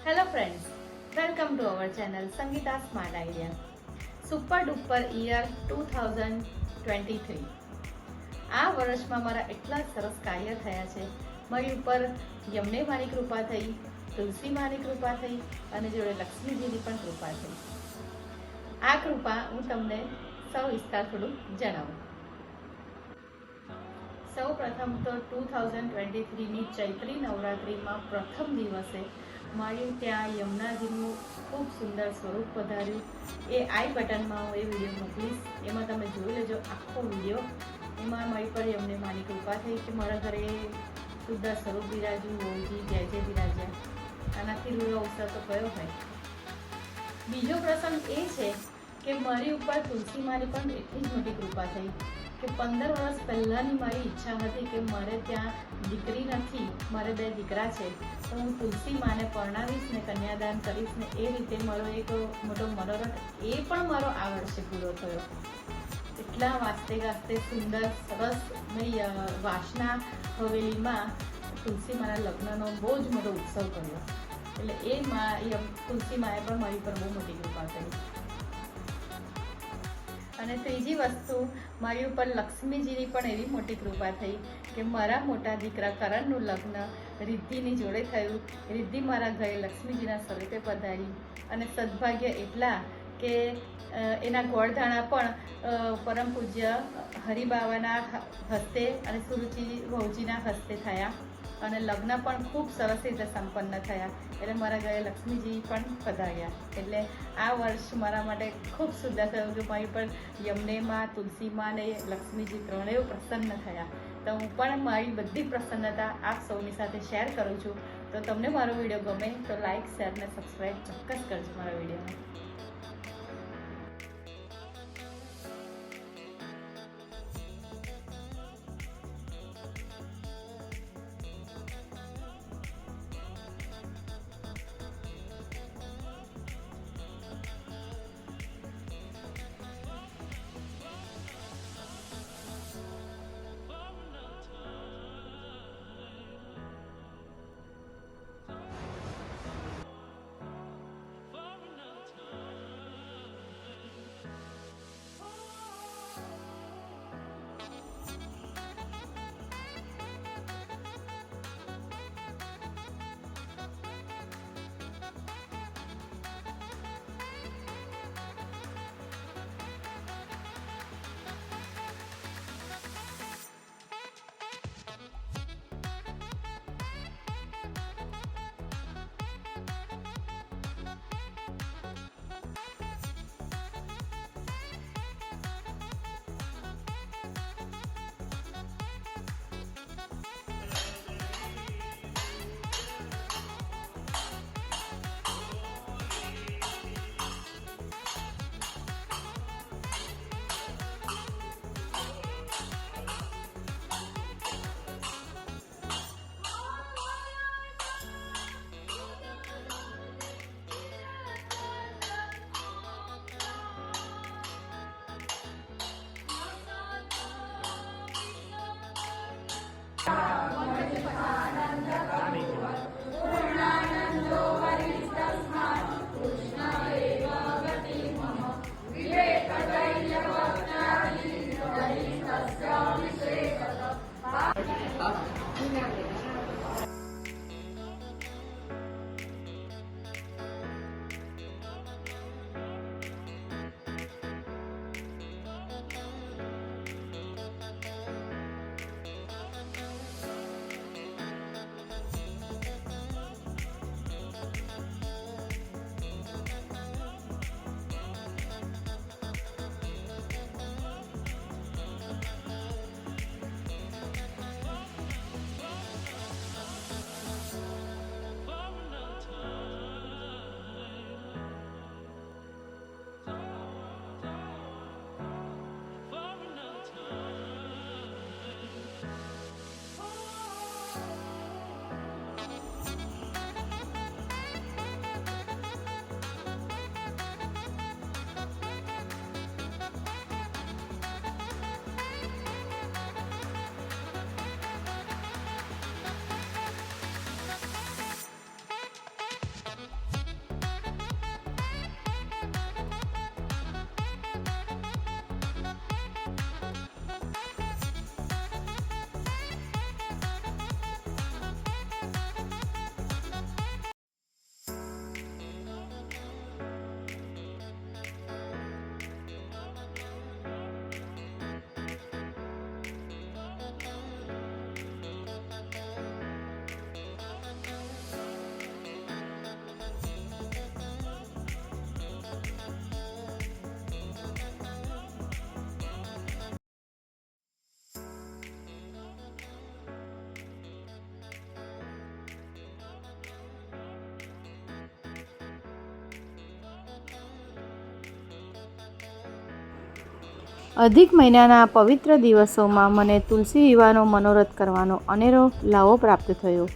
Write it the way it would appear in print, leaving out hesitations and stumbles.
Hello friends, welcome to our channel Sangeeta smart idea. Super duper year 2023. આ વર્ષમાં મારા એટલા સરસ કાર્ય થયા છે. મારી ઉપર યમને માની કૃપા થઈ, તુલસી માની કૃપા થઈ અને જોડે લક્ષ્મીજીની પણ કૃપા થઈ. આ કૃપા હું તમને સવિસ્તાર થોડું જણાવું. સૌ પ્રથમ તો 2023ની ચૈત્રી નવરાત્રિમાં પ્રથમ દિવસે મારી ત્યાં યમુનાજીનું ખૂબ સુંદર સ્વરૂપ પધાર્યું. એ આઈ બટનમાં હું એ વિડીયો મોકલીશ, એમાં તમે જોઈ લેજો આખો વિડીયો. એમાં મારી પર યમને માની કૃપા થઈ કે મારા ઘરે સુંદર સ્વરૂપ બિરાજ્યું, વહુજી જય જય બિરાજ્યા. આનાથી રૂડો અવસર તો કયો હોય. બીજો પ્રસંગ એ છે કે મારી ઉપર તુલસી માની પણ એટલી જ મોટી કૃપા થઈ કે 15 વર્ષ પહેલાંની મારી ઈચ્છા હતી કે મારે ત્યાં દીકરી નથી, મારે 2 દીકરા છે, તો હું તુલસી માને પરણાવીશ ને કન્યાદાન કરીશ ને એ રીતે મારો એક મોટો મનોરથ એ પણ મારો આ વર્ષે પૂરો થયો. એટલા વાસ્તે ગાસ્તે સુંદર સરસ મેં વાસના હવેલીમાં તુલસી માના લગ્નનો બહુ જ મોટો ઉત્સવ કર્યો. એટલે તુલસી માએ પણ મારી પર બહુ મોટી કૃપા કરી. અને ત્રીજી વસ્તુ, મારી ઉપર લક્ષ્મીજીની પણ એવી મોટી કૃપા થઈ કે મારા મોટા દીકરા કરણનું લગ્ન રિદ્ધિની જોડે થયું. રિદ્ધિ મારા ઘરે લક્ષ્મીજીના સ્વરૂપે પધારી અને સદભાગ્ય એટલા કે એના ગોળધાણા પણ પરમ પૂજ્ય હરિબાવાના હસ્તે અને સુરુચિ વહુજીના હસ્તે થયા અને લગ્ન પણ ખૂબ સરસ રીતે સંપન્ન થયા. એટલે મારા ઘરે લક્ષ્મીજી પણ પધાર્યા. એટલે આ વર્ષ મારા માટે ખૂબ સુંદર થયું કે મારી પર યમનેમાં, તુલસીમાં ને લક્ષ્મીજી ત્રણેય પ્રસન્ન થયા. તો હું પણ મારી બધી પ્રસન્નતા આપ સૌની સાથે શેર કરું છું. તો તમને મારો વિડીયો ગમે તો લાઇક, શેર ને સબસ્ક્રાઈબ ચોક્કસ કરજો મારા વિડીયોને. અધિક મહિનાના પવિત્ર દિવસોમાં મને તુલસી વિવાહનો મનોરથ કરવાનો અનેરો લાવો પ્રાપ્ત થયો.